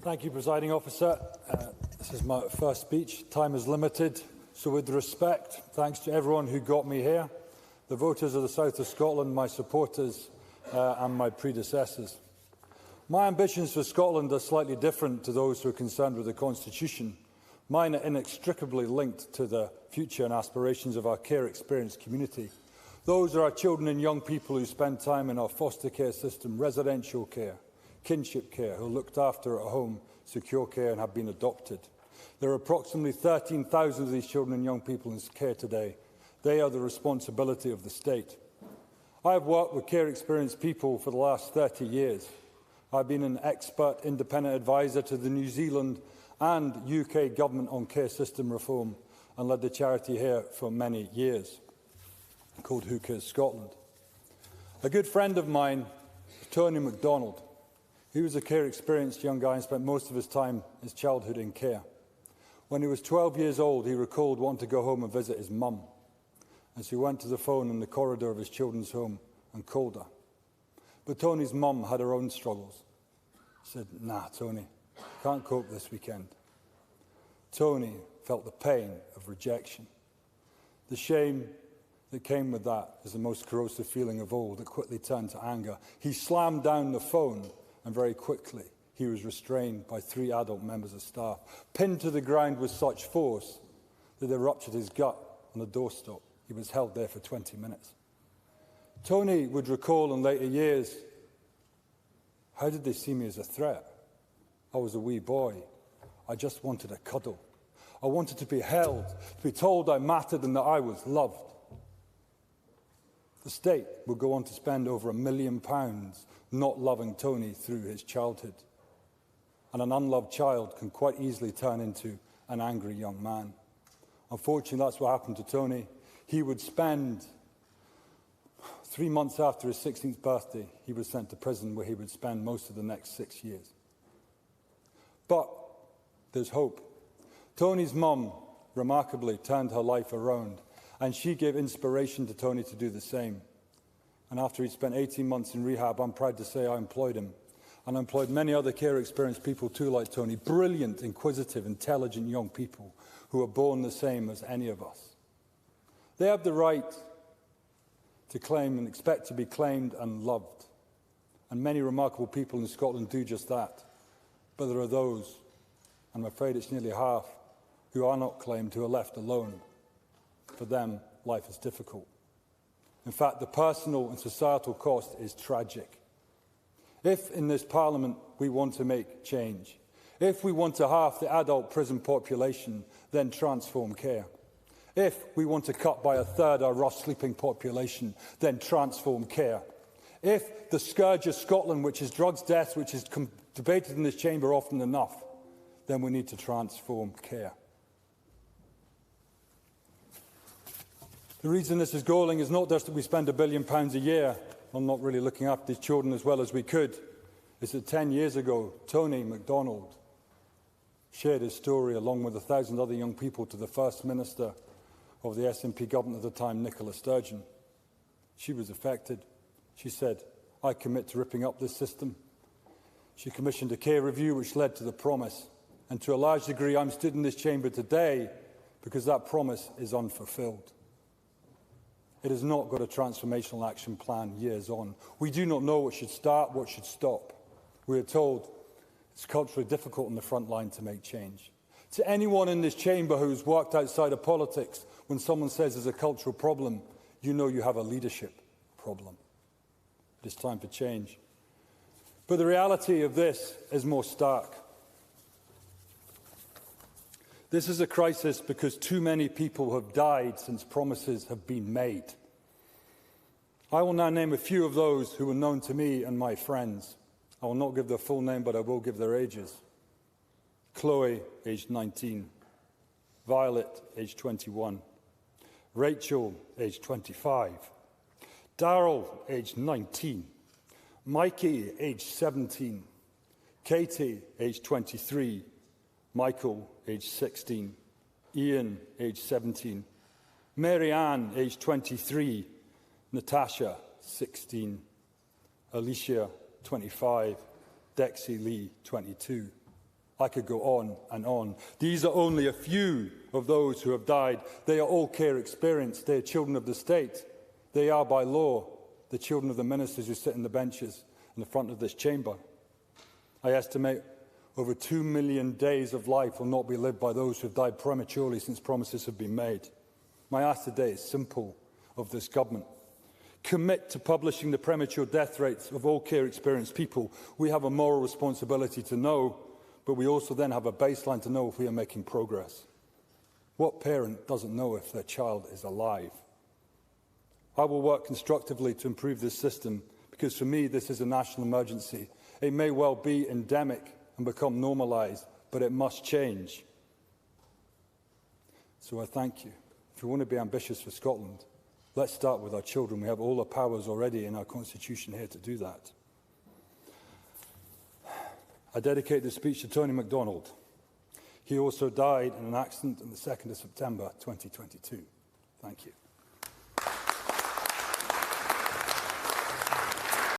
Thank you, Presiding Officer. This is my first speech. Time is limited, so with respect, thanks to everyone who got me here, the voters of the south of Scotland, my supporters and my predecessors. My ambitions for Scotland are slightly different to those who are concerned with the Constitution. Mine are inextricably linked to the future and aspirations of our care-experienced community. Those are our children and young people who spend time in our foster care system, residential care, kinship care, who are looked after at home, secure care and have been adopted. There are approximately 13,000 of these children and young people in care today. They are the responsibility of the state. I have worked with care-experienced people for the last 30 years. I've been an expert independent advisor to the New Zealand and UK Government on care system reform and led the charity here for many years, called Who Cares Scotland. A good friend of mine, Tony MacDonald, he was a care-experienced young guy and spent most of his time, his childhood, in care. When he was 12 years old, he recalled wanting to go home and visit his mum. As he went to the phone in the corridor of his children's home and called her. But Tony's mum had her own struggles. He said, "Nah, Tony, can't cope this weekend." Tony felt the pain of rejection. The shame that came with that is the most corrosive feeling of all that quickly turned to anger. He slammed down the phone and very quickly he was restrained by 3 adult members of staff, pinned to the ground with such force that they ruptured his gut on the doorstep. He was held there for 20 minutes. Tony would recall in later years, how did they see me as a threat? I was a wee boy. I just wanted a cuddle. I wanted to be held, to be told I mattered and that I was loved. The state would go on to spend over £1 million not loving Tony through his childhood. And an unloved child can quite easily turn into an angry young man. Unfortunately, that's what happened to Tony. He would spend 3 months after his 16th birthday, he was sent to prison where he would spend most of the next 6 years. But there's hope. Tony's mum, remarkably, turned her life around, and she gave inspiration to Tony to do the same. And after he'd spent 18 months in rehab, I'm proud to say I employed him. And I employed many other care-experienced people too, like Tony, brilliant, inquisitive, intelligent young people who are born the same as any of us. They have the right to claim and expect to be claimed and loved. And many remarkable people in Scotland do just that. But there are those, and I'm afraid it's nearly half, who are not claimed, who are left alone. For them, life is difficult. In fact, the personal and societal cost is tragic. If in this Parliament we want to make change, if we want to halve the adult prison population, then transform care. If we want to cut by 1/3 our rough sleeping population, then transform care. If the scourge of Scotland, which is drugs deaths, which is debated in this chamber often enough, then we need to transform care. The reason this is galling is not just that we spend £1 billion a year on not really looking after these children as well as we could. It's that 10 years ago, Tony MacDonald shared his story along with 1,000 other young people to the First Minister of the SNP Government at the time, Nicola Sturgeon. She was affected. She said, "I commit to ripping up this system." She commissioned a care review which led to the promise. And to a large degree, I'm stood in this chamber today because that promise is unfulfilled. It has not got a transformational action plan years on. We do not know what should start, what should stop. We are told it's culturally difficult on the front line to make change. To anyone in this chamber who's worked outside of politics, when someone says there's a cultural problem, you know you have a leadership problem. It is time for change. But the reality of this is more stark. This is a crisis because too many people have died since promises have been made. I will now name a few of those who were known to me and my friends. I will not give their full name, but I will give their ages. Chloe, aged 19. Violet, aged 21. Rachel, aged 25. Darryl, aged 19. Mikey, aged 17. Katie, aged 23. Michael, aged 16. Ian, aged 17. Mary Ann, aged 23. Natasha, 16. Alicia, 25. Dexy Lee, 22. I could go on and on. These are only a few of those who have died. They are all care experienced. They are children of the state. They are, by law, the children of the ministers who sit in the benches in the front of this chamber. I estimate over 2 million days of life will not be lived by those who have died prematurely since promises have been made. My ask today is simple of this government. Commit to publishing the premature death rates of all care experienced people. We have a moral responsibility to know, but we also then have a baseline to know if we are making progress. What parent doesn't know if their child is alive? I will work constructively to improve this system because for me this is a national emergency. It may well be endemic and become normalised, but it must change. So I thank you. If we want to be ambitious for Scotland, let's start with our children. We have all the powers already in our constitution here to do that. I dedicate this speech to Tony MacDonald. He also died in an accident on the 2nd of September 2022. Thank you.